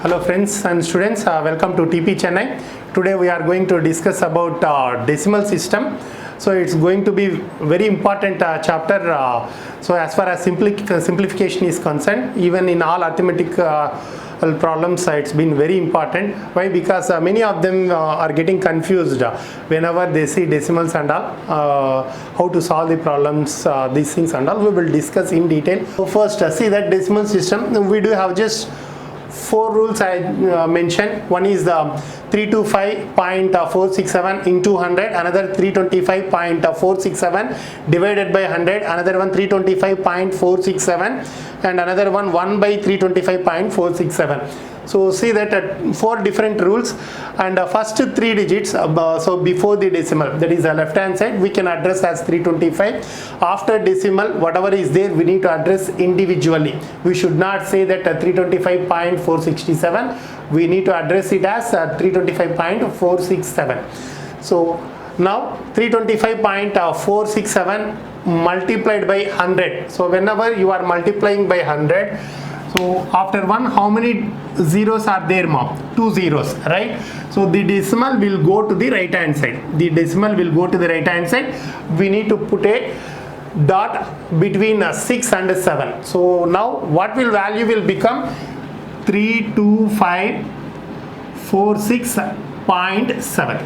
Hello friends and students, welcome to TP Chennai. Today we are going to discuss about decimal system. So it's going to be very important chapter. So as far as simplification is concerned, even in all arithmetic problems, it's been very important. Why? Because many of them are getting confused whenever they see decimals and all, how to solve the problems, these things and all we will discuss in detail. So first see that decimal system, we do have just four rules I mentioned. One is the 325.467 into 100, another 325.467 divided by 100, another one 325.467, and another one 1 by 325.467. So see that four different rules, and first three digits, so before the decimal, that is the left hand side, we can address as 325. After decimal, whatever is there we need to address individually. We should not say that 325.467, we need to address it as 325.467. so now 325.467 multiplied by 100. So whenever you are multiplying by 100, so after one, how many zeros are there, mom? 2 zeros, right? So the decimal will go to the right hand side. The decimal will go to the right hand side. We need to put a dot between 6 and 7. So now what will value will become 32546.7.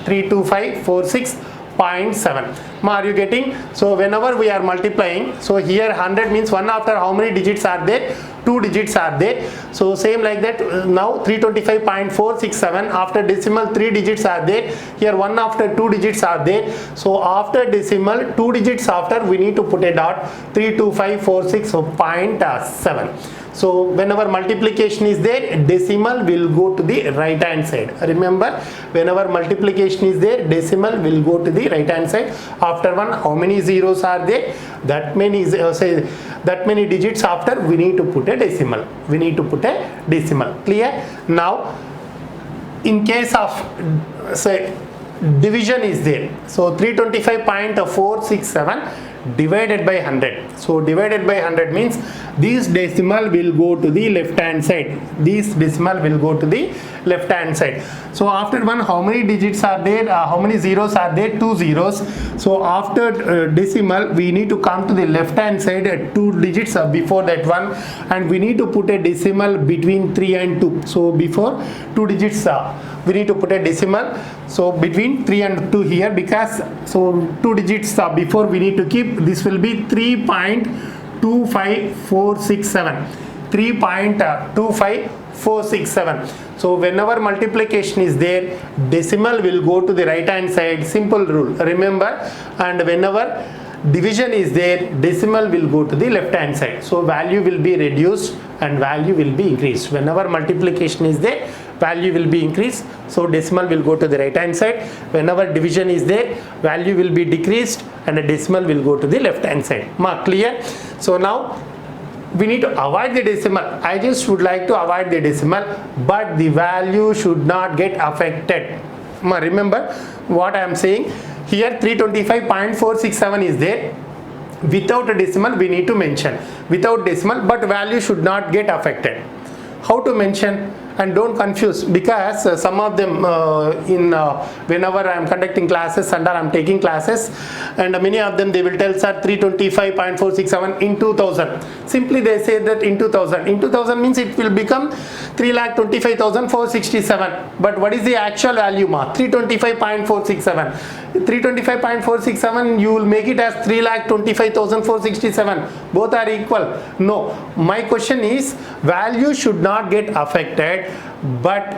32546.7. Are you getting? So whenever we are multiplying, so here 100 means 1 after how many digits are there? 2 digits are there. So same like that, now 325.467 after decimal 3 digits are there. Here 1 after 2 digits are there. So after decimal 2 digits after, we need to put a dot 32546.7. So whenever multiplication is there, decimal will go to the right hand side. Remember, whenever multiplication is there, decimal will go to the right hand side. After one, how many zeros are there? That many that many digits after, we need to put a decimal. We need to put a decimal. Clear? Now, in case of say division is there, so 325.467 divided by 100. So divided by 100 means this decimal will go to the left hand side. This decimal will go to the left hand side. So after one, how many digits are there? How many zeros are there? 2 zeros. So after decimal, we need to come to the left hand side at 2 digits before that one, and we need to put a decimal between 3 and 2. So before 2 digits, we need to put a decimal. So between 3 and 2 here, because so 2 digits before we need to keep, this will be 3.25467. 3.25467. So whenever multiplication is there, decimal will go to the right hand side. Simple rule, remember. And whenever division is there, decimal will go to the left hand side. So value will be reduced and value will be increased. Whenever multiplication is there, value will be increased, so decimal will go to the right hand side. Whenever division is there, value will be decreased and a decimal will go to the left hand side. Clear? So now we need to avoid the decimal. I just would like to avoid the decimal, but the value should not get affected. Remember what I am saying here. 325.467 is there. Without a decimal we need to mention, without decimal, but value should not get affected. How to mention? And don't confuse, because some of them whenever I am conducting classes and I am taking classes, and many of them they will tell sir 325.467 in 2000. Simply they say that in 2000. In 2000 means it will become 3,25,467. But what is the actual value? 325.467. 325.467 you will make it as 3,25,467. Both are equal. No, my question is value should not get affected, but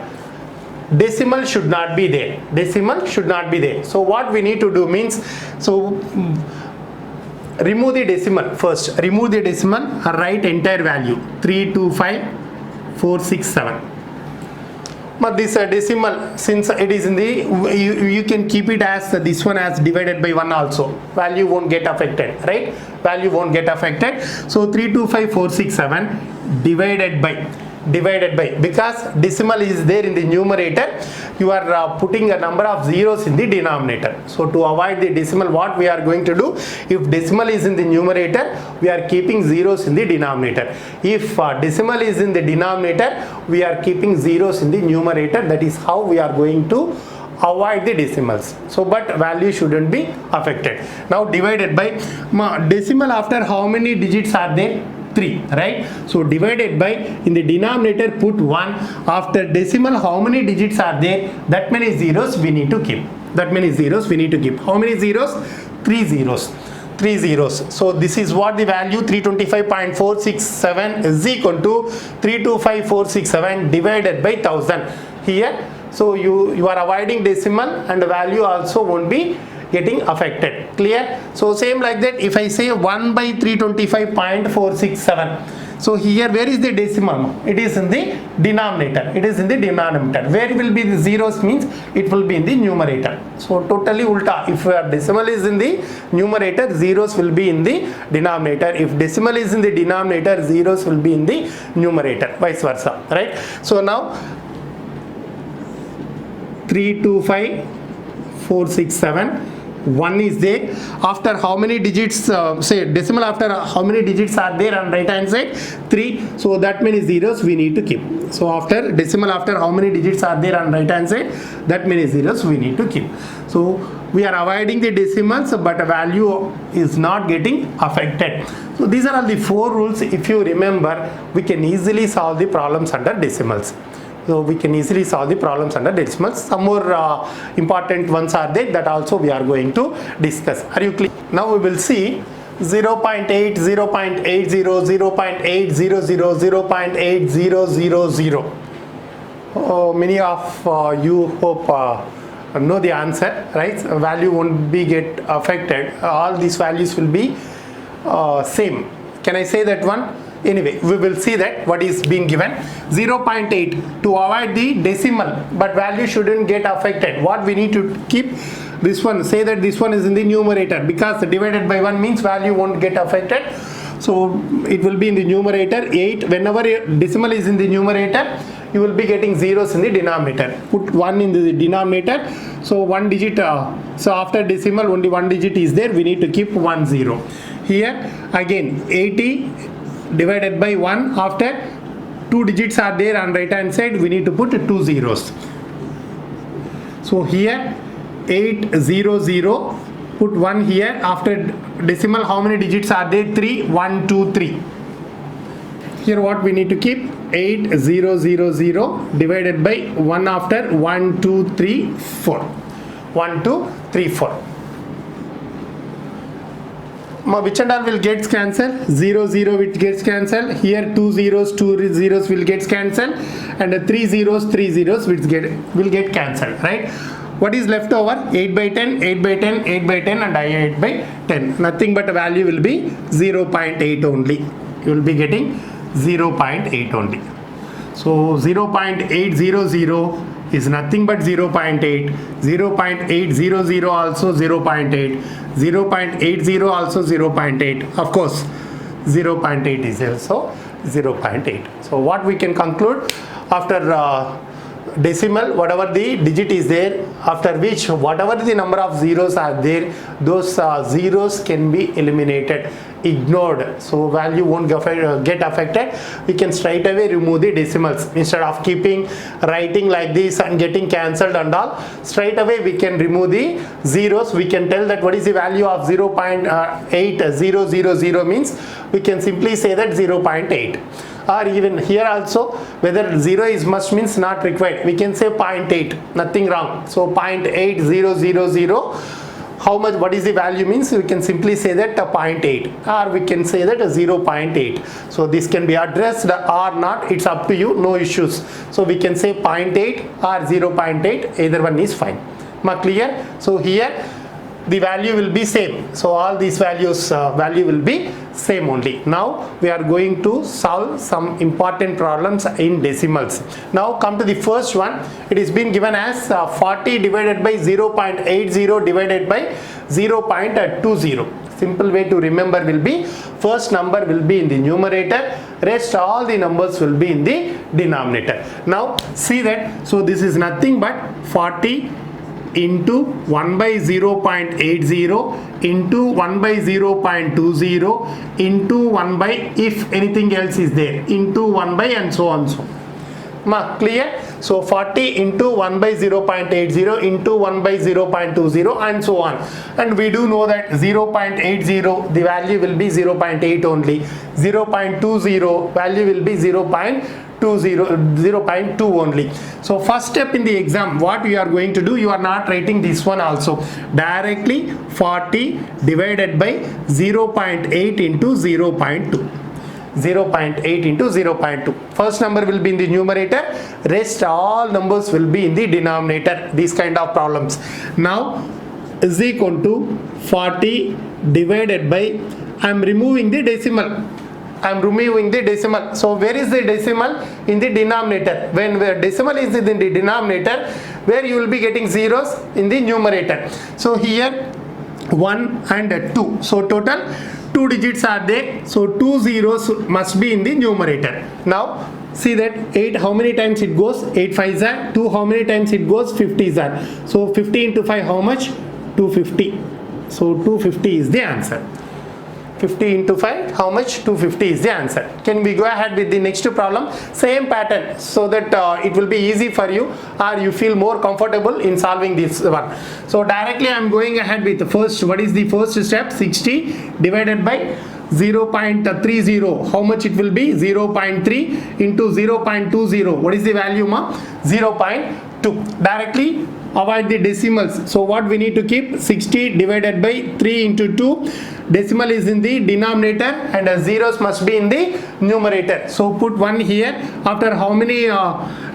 decimal should not be there. Decimal should not be there. So what we need to do means, so remove the decimal first. Remove the decimal, write entire value 325,467. But this decimal, since it is in the, you can keep it as this one as divided by 1 also. Value won't get affected, right? Value won't get affected. So 325,467 divided by divided by, because decimal is there in the numerator, you are putting a number of zeros in the denominator. So to avoid the decimal, what we are going to do, if decimal is in the numerator, we are keeping zeros in the denominator. If decimal is in the denominator, we are keeping zeros in the numerator. That is how we are going to avoid the decimals. So but value shouldn't be affected. Now divided by, decimal after how many digits are there? 3, right? So divided by, in the denominator put 1, after decimal how many digits are there? That many zeros we need to keep. That many zeros we need to keep. How many zeros? 3 zeros. 3 zeros. So this is what the value 325.467 is equal to 325467 divided by 1000 here. So you are avoiding decimal and the value also won't be getting affected. Clear? So same like that, if I say 1 by 325.467, so here where is the decimal? It is in the denominator. It is in the denominator. Where will be the zeros means it will be in the numerator. So totally ulta. If decimal is in the numerator, zeros will be in the denominator. If decimal is in the denominator, zeros will be in the numerator. Vice versa. Right? So now 325467, 1 is there. After how many digits, say decimal after how many digits are there on right hand side? 3. So that many zeros we need to keep. So after decimal, after how many digits are there on right hand side? That many zeros we need to keep. So we are avoiding the decimals, but a value is not getting affected. So these are all the 4 rules. If you remember, we can easily solve the problems under decimals. So we can easily solve the problems under decimals. Some more important ones are there, that also we are going to discuss. Are you clear? Now we will see 0.8, 0.80, 0.800, 0.8000. Many of you hope know the answer, right? Value won't be get affected. All these values will be same. Can I say that one? Anyway, we will see that what is being given. 0.8 to avoid the decimal, but value shouldn't get affected. What we need to keep? This one, say that this one is in the numerator, because divided by 1 means value won't get affected. So it will be in the numerator. 8, whenever decimal is in the numerator, you will be getting zeros in the denominator. Put 1 in the denominator. So 1 digit, so after decimal only 1 digit is there, we need to keep 1 0. Here again 80 divided by 1, after 2 digits are there on right hand side, we need to put 2 zeros. So here 800, put 1 here. After decimal how many digits are there? 3, 1 2 3. Here what we need to keep? 8000 divided by 1, after 1 2 3 4. 1 2 3 4. Which and all will get cancelled? 0 0 which gets cancelled. Here 2 zeros will get cancelled, and 3 zeros which will get cancelled. Right? What is left over? 8 by 10, 8 by 10, 8 by 10, and 8 by 10. Nothing but a value will be 0.8 only. You will be getting 0.8 only. So 0.800 is nothing but 0.8. 0.800 also 0.8. 0.80 also 0.8. Of course 0.8 is also 0.8. So what we can conclude, after decimal, whatever the digit is there, after which whatever the number of zeros are there, those zeros can be eliminated, ignored. So value won't get affected. We can straight away remove the decimals. Instead of keeping writing like this and getting cancelled and all, straight away we can remove the zeros. We can tell that what is the value of 0.8000 means we can simply say that 0.8. Or even here also, whether 0 is must means not required, we can say 0.8, nothing wrong. So 0.8000, how much, what is the value means we can simply say that 0.8, or we can say that 0.8. So this can be addressed or not, it's up to you, no issues. So we can say 0.8 or 0.8, either one is fine. Clear? So here the value will be same. So all these values value will be same only. Now we are going to solve some important problems in decimals. Now come to the first one. It is been given as 40 divided by 0.80 divided by 0.20. Simple way to remember will be first number will be in the numerator, rest all the numbers will be in the denominator. Now see that, so this is nothing but 40 into 1 by 0.80 into 1 by 0.20 into 1 by, if anything else is there, into 1 by and so on so. Clear? So 40 into 1 by 0.80 into 1 by 0.20 and so on. And we do know that 0.80 the value will be 0.8 only. 0.20 value will be 0.2 only. So first step in the exam, what you are going to do, you are not writing this one also. Directly 40 divided by 0.8 into 0.2. 0.8 into 0.2. First number will be in the numerator, rest all numbers will be in the denominator. These kind of problems. Now is equal to 40 divided by, I am removing the decimal. So where is the decimal? In the denominator. When the decimal is in the denominator, where you will be getting zeros in the numerator. So here 1 and 2. So total 2 digits are there. So 2 zeros must be in the numerator. Now see that 8 how many times it goes? 8 5s are 2. How many times it goes? 50s are. So 50 into 5 how much? 250. So 250 is the answer. 50 into 5 how much? 250 is the answer. Can we go ahead with the next problem? Same pattern, so that it will be easy for you, or you feel more comfortable in solving this one. So directly I am going ahead with the first. What is the first step? 60 divided by 0.30. How much it will be? 0.3 into 0.20. What is the value, ma? 0.2. Directly avoid the decimals. So what we need to keep? 60 divided by 3 into 2. Decimal is in the denominator and zeros must be in the numerator. So put 1 here. After how many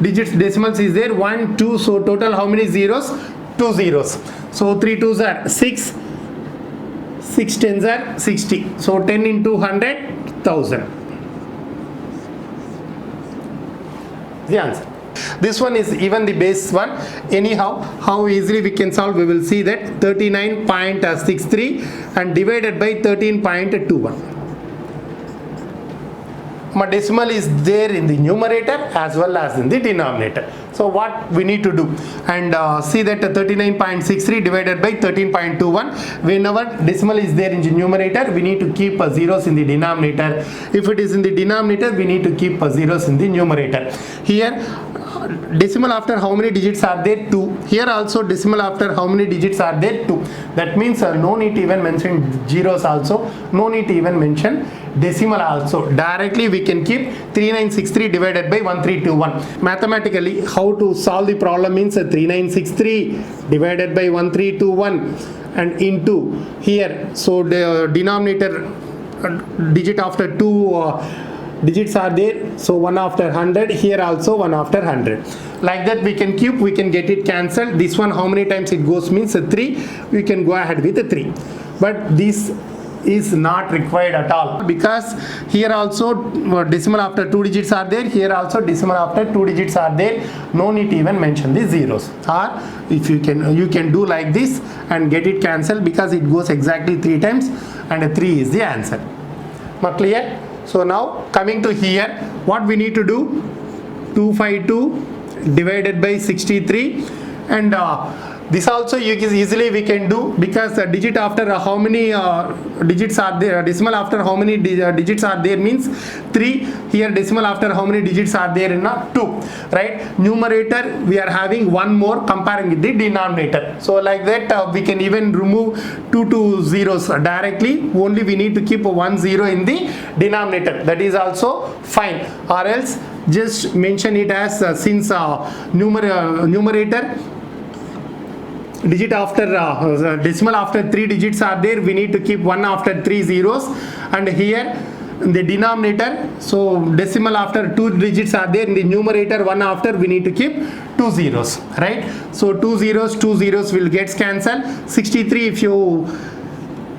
digits decimals is there? 1, 2. So total how many zeros? 2 zeros. So 3 2s are 6. 6 10s are 60. So 10 into 100, 1000. The answer. This one is even the base one. Anyhow, how easily we can solve, we will see that 39.63 and divided by 13.21. My decimal is there in the numerator as well as in the denominator. So what we need to do, and see that 39.63 divided by 13.21, whenever decimal is there in the numerator, we need to keep zeros in the denominator. If it is in the denominator, we need to keep zeros in the numerator. Here decimal after how many digits are there? 2. Here also decimal after how many digits are there? 2. That means no need to even mention zeros also, no need to even mention decimal also. Directly we can keep 3963 divided by 1321. Mathematically how to solve the problem means 3963 divided by 1321 and into here. So the denominator digit after 2 digits are there, so 1 after 100, here also 1 after 100. Like that we can keep, we can get it cancelled. This one how many times it goes means 3, we can go ahead with 3. But this is not required at all, because here also decimal after 2 digits are there, here also decimal after 2 digits are there. No need to even mention the zeros. Or if you can do like this and get it cancelled, because it goes exactly 3 times and 3 is the answer. Clear? So now coming to here, what we need to do? 252 divided by 63, and this also easily we can do, because the digit after how many digits are there, decimal after how many digits are there means 3. Here decimal after how many digits are there in 2, right? Numerator we are having one more comparing with the denominator. So like that we can even remove 2 zeros directly. Only we need to keep 1 0 in the denominator. That is also fine. Or else just mention it as since numerator digit after decimal after 3 digits are there, we need to keep 1 after 3 zeros, and here in the denominator, so decimal after 2 digits are there, in the numerator 1 after, we need to keep 2 zeros, right? So 2 zeros will get cancelled. 63, if you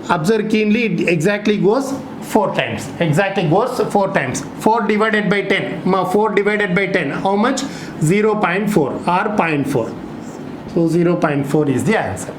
observe keenly, it exactly goes 4 times. Exactly goes 4 times. 4 divided by 10. 4 divided by 10. How much? 0.4 or 0.4. So 0.4 is the answer.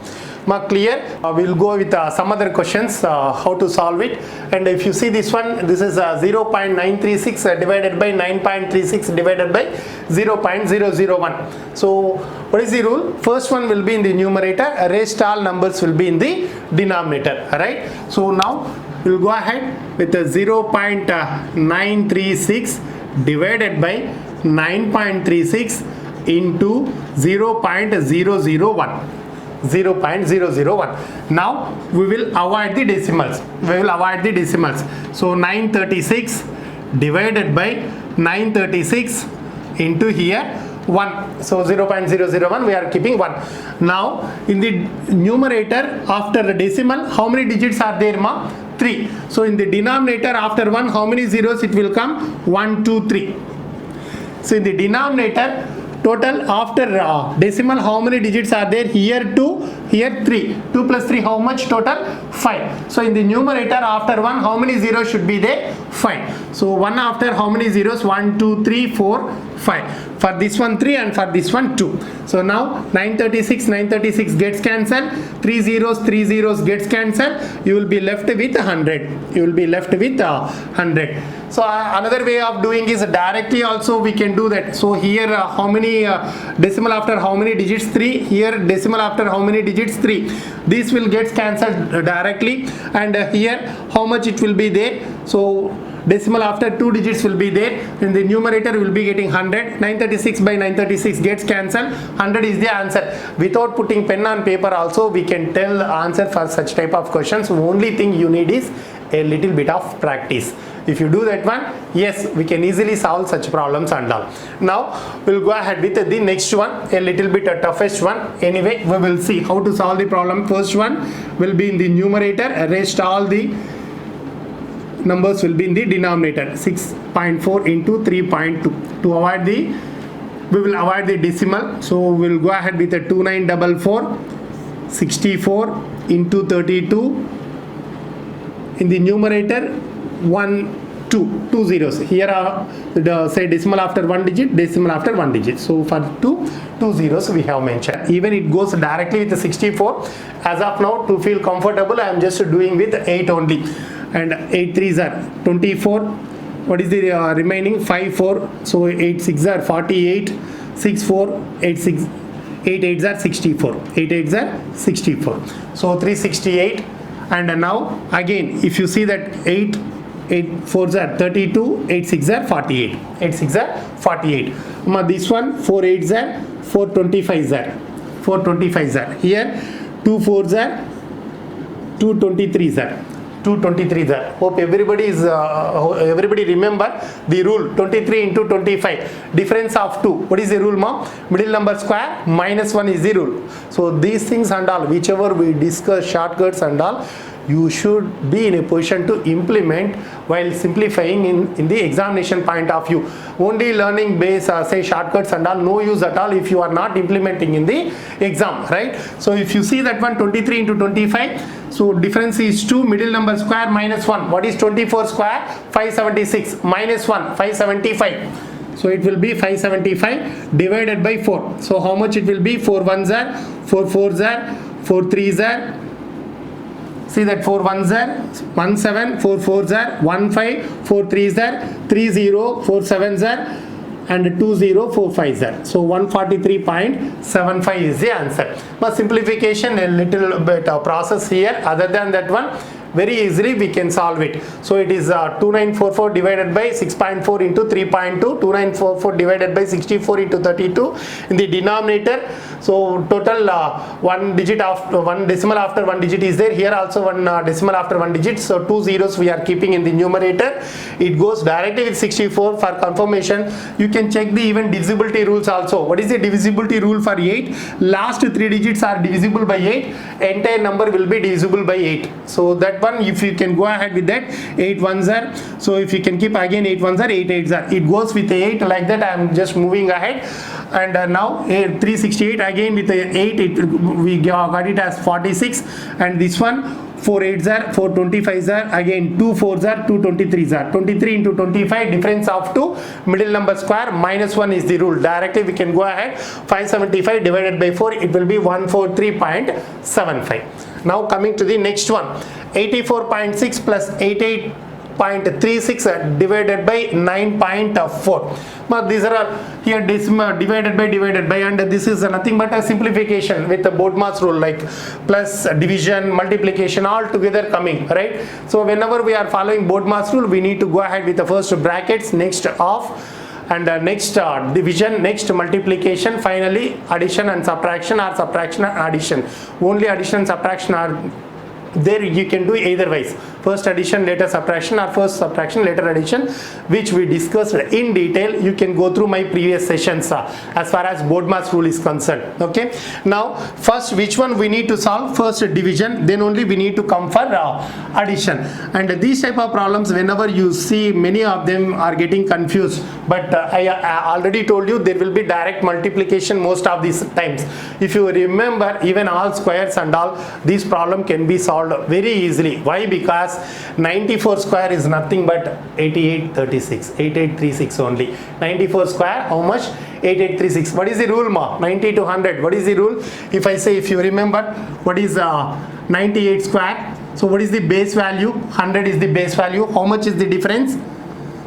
Clear? We'll go with some other questions how to solve it. And if you see this one, this is 0.936 divided by 9.36 divided by 0.001. So what is the rule? First one will be in the numerator, rest all numbers will be in the denominator, right? So now we'll go ahead with the 0.936 divided by 9.36 into 0.001. 0.001. Now we will avoid the decimals. So 936 divided by 936 into here 1. So 0.001 we are keeping 1. Now in the numerator after the decimal, how many digits are there, ma? 3. So in the denominator after 1, how many zeros it will come? 1, 2, 3. So in the denominator, total after decimal, how many digits are there? Here 2, here 3. 2 plus 3, how much total? 5. So in the numerator after 1, how many zeros should be there? 5. So 1 after how many zeros? 1, 2, 3, 4, 5. For this one 3 and for this one 2. So now 936 gets cancelled. 3 zeros gets cancelled. You will be left with 100. So another way of doing is directly also we can do that. So here how many decimal after how many digits? 3. Here decimal after how many digits? 3. This will get cancelled directly. And here how much it will be there? So decimal after 2 digits will be there. In the numerator we will be getting 100. 936 by 936 gets cancelled. 100 is the answer. Without putting pen on paper also we can tell the answer for such type of questions. Only thing you need is a little bit of practice. If you do that one, yes, we can easily solve such problems and all. Now we'll go ahead with the next one, a little bit a toughest one. Anyway, we will see how to solve the problem. First one will be in the numerator. Rest all the numbers will be in the denominator. 6.4 into 3.2. To avoid we will avoid the decimal. So we'll go ahead with the 2944. 64 into 32. In the numerator 2 zeros. Here are say decimal after 1 digit, decimal after 1 digit. So for 2 zeros we have mentioned. Even it goes directly with the 64. As of now, to feel comfortable, I am just doing with 8 only. And 8 3s are 24. What is the remaining? 5 4. So 8 6s are 48. 6 4 8 6 8 8s are 64. 8 8s are 64. So 368. And now again, if you see that 8 4s are 32, 8 6s are 48. 8 6s are 48. This one 4 8s are 425s are 425s are. Here 2 4s are 223s are 223s are. Hope everybody remember the rule 23 into 25. Difference of 2. What is the rule, mom? Middle number square minus 1 is the rule. So these things and all, whichever we discuss, shortcuts and all, you should be in a position to implement while simplifying in the examination point of view. Only learning base say shortcuts and all, no use at all if you are not implementing in the exam, right? So if you see that one 23 into 25, so difference is 2, middle number square minus 1. What is 24 square? 576 minus 1 575. So it will be 575 divided by 4. So how much it will be? 4 1s are 4 4s are 4 3s are. See that 4 1s are 1 7, 4 4s are 1 5, 4 3s are 3 0, 4 7s are and 2 0, 4 5s are. So 143.75 is the answer. But simplification a little bit of process here. Other than that one, very easily we can solve it. So it is 2944 divided by 6.4 into 3.2, 2944 divided by 64 into 32 in the denominator. So total one digit after one decimal after 1 digit is there. Here also one decimal after 1 digit. So 2 zeros we are keeping in the numerator. It goes directly with 64 for confirmation. You can check the even divisibility rules also. What is the divisibility rule for 8? Last 3 digits are divisible by 8. Entire number will be divisible by 8. So that one, if you can go ahead with that, 8 1s are. So if you can keep again 8 1s are, 8 8s are. It goes with 8 like that. I am just moving ahead. And now 368 again with 8. We got it as 46. And this one 4 8s are 4 25s are, again 2 4s are 2 23s are, 23 into 25, difference of 2, middle number square, minus 1 is the rule. Directly we can go ahead, 575 divided by 4, it will be 143.75. now coming to the next one, 84.6 plus 88.36 divided by 9.4. Now these are all here decimal divided by, and this is nothing but a simplification with the Bodmas rule, like plus, division, multiplication all together coming, right? So whenever we are following Bodmas rule, we need to go ahead with the first brackets, next off, and next division, next multiplication, finally addition and subtraction, or subtraction and addition. Only addition and subtraction are there, you can do either wise, first addition later subtraction, or first subtraction later addition, which we discussed in detail. You can go through my previous sessions as far as Bodmas rule is concerned. Okay, now first which one we need to solve? First division, then only we need to come for addition. And these type of problems, whenever you see, many of them are getting confused, but I already told you there will be direct multiplication most of these times. If you remember, even all squares and all, this problem can be solved very easily. Why? Because 94 square is nothing but 8836 only. 94 square, how much? 8836. What is the rule, ma? 90 to 100. What is the rule? If I say, if you remember, what is 98 square? So what is the base value? 100 is the base value. How much is the difference?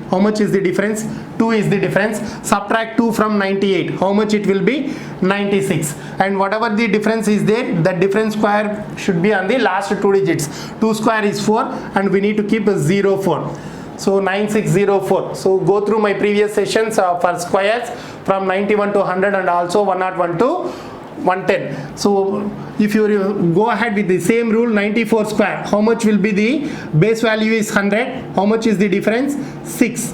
How much is the difference? 2 is the difference. Subtract 2 from 98. How much it will be? 96. And whatever the difference is there, that difference square should be on the last 2 digits. 2 square is 4, and we need to keep a 0 4. So 9604. So go through my previous sessions for squares from 91 to 100 and also 101 to 110. So if you go ahead with the same rule, 94 square, how much will be the base value is 100. How much is the difference? 6.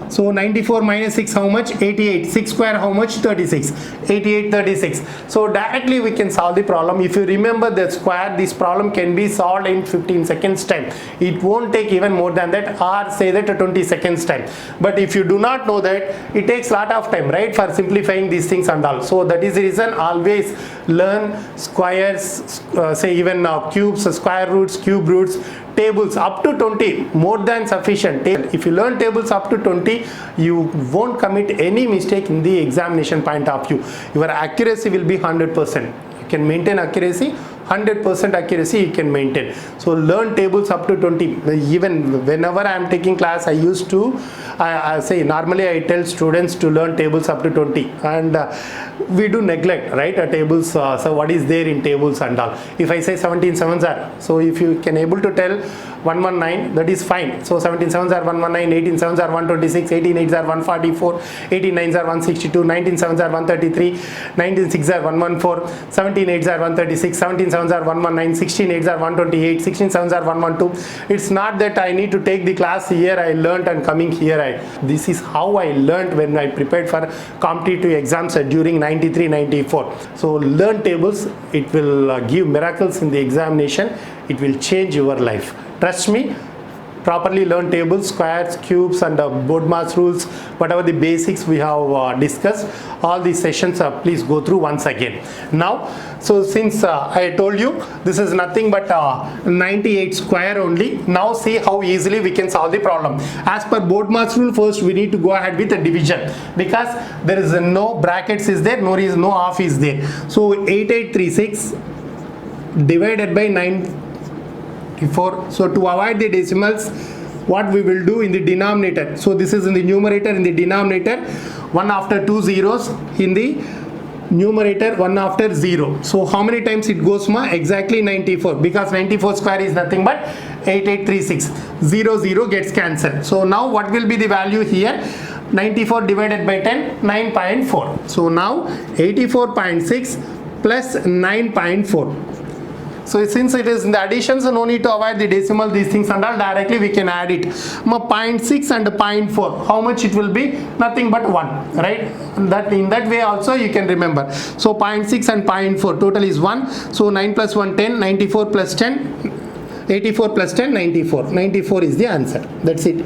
So 94 minus 6, how much? 88. 6 square, how much? 36. 88 36. So directly we can solve the problem. If you remember the square, this problem can be solved in 15 seconds time. It won't take even more than that, or say that 20 seconds time. But if you do not know that, it takes lot of time, right, for simplifying these things and all. So that is the reason, always learn squares, say even cubes, square roots, cube roots, tables up to 20, more than sufficient. If you learn tables up to 20, you won't commit any mistake in the examination point of view. Your accuracy will be 100%. You can maintain accuracy, 100% accuracy you can maintain. So learn tables up to 20. Even whenever I am taking class, I used to I say, normally I tell students to learn tables up to 20, and we do neglect, right, tables. So what is there in tables and all. If I say 17 sevens are, so if you can able to tell 119, that is fine. So 17 sevens are 119, 18 sevens are 126, 18 eights are 144, 18 nines are 162, 19 sevens are 133, 19 sixes are 114, 17 eights are 136, 17 sevens are 119, 16 eights are 128, 16 sevens are 112. It's not that I need to take the class here, I learnt, and coming here this is how I learnt when I prepared for competitive exams during 93-94. So learn tables, it will give miracles in the examination. It will change your life. Trust me. Properly learn tables, squares, cubes, and Bodmas rules, whatever the basics we have discussed. All these sessions please go through once again. Now, so since I told you this is nothing but 98 square only, now see how easily we can solve the problem. As per Bodmas rule, first we need to go ahead with the division, because there is no brackets is there, no half is there. So 8836 divided by 94. So to avoid the decimals, what we will do in the denominator, so this is in the numerator, in the denominator 1 after 2 zeros, in the numerator 1 after 0. So how many times it goes, ma? Exactly 94, because 94 square is nothing but 8836. 0 gets cancelled. So now what will be the value here? 94 divided by 10, 9.4. So now 84.6 plus 9.4. So since it is in the addition, so no need to avoid the decimal, these things and all, directly we can add it. 0.6 and 0.4, how much it will be? Nothing but 1, right? That in that way also you can remember. So 0.6 and 0.4, total is 1. So 9 plus 1, 10, 94 plus 10, 84 plus 10, 94. 94 is the answer. That's it.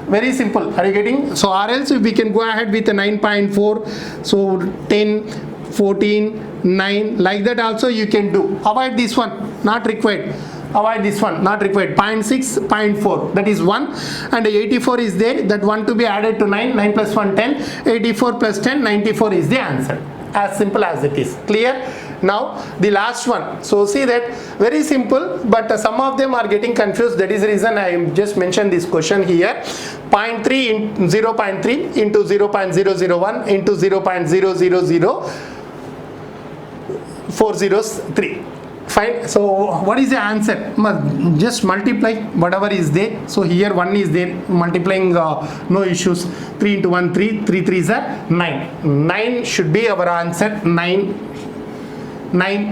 Very simple. Are you getting? So or else we can go ahead with a 9.4, so 10, 14, 9, like that also you can do. Avoid this one, not required. avoid this one, not required. 0.6, 0.4, that is 1, and 84 is there, that 1 to be added to 9, 9 plus 1, 10, 84 plus 10, 94 is the answer. As simple as it is. Clear? Now the last one. So see that very simple, but some of them are getting confused. That is the reason I just mentioned this question here. 0.3 in 0.3 into 0.001 into 0.0004003. Fine. So what is the answer? Just multiply whatever is there. So here 1 is there, multiplying no issues. 3 into 1 3, 3 3s are 9. 9 should be our answer. 9,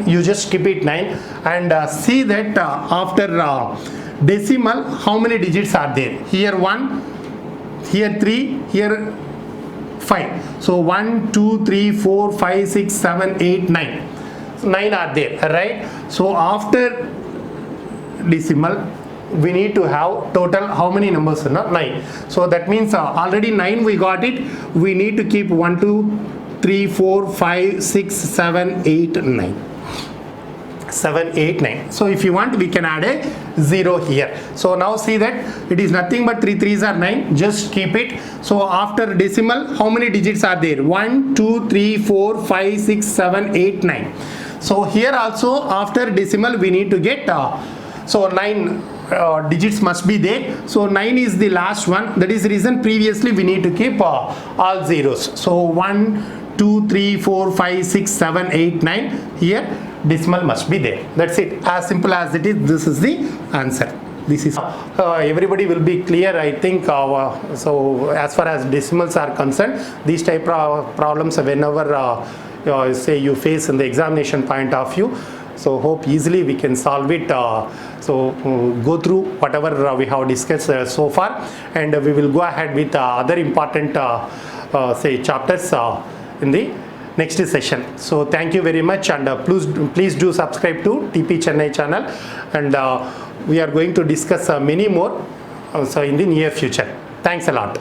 you just keep it 9, and see that after decimal how many digits are there. Here 1, here 3, here 5. So 1 2 3 4 5 6 7 8 9. 9 are there, right? So after decimal we need to have total how many numbers? 9. So that means already 9 we got it. We need to keep 1 2 3 4 5 6 7 8 9. 7 8 9. So if you want, we can add a 0 here. So now see that it is nothing but 3 3s are 9. Just keep it. So after decimal how many digits are there? 1 2 3 4 5 6 7 8 9. So here also after decimal we need to get so 9 digits must be there. So 9 is the last one. That is the reason previously we need to keep all zeros. So 1 2 3 4 5 6 7 8 9. Here decimal must be there. That's it. As simple as it is. This is the answer. This is everybody will be clear, I think. So as far as decimals are concerned, these type of problems whenever say you face in the examination point of view, so hope easily we can solve it. So go through whatever we have discussed so far, and we will go ahead with other important say chapters in the next session. So thank you very much, and please do subscribe to TP Chennai channel, and we are going to discuss many more so in the near future. Thanks a lot.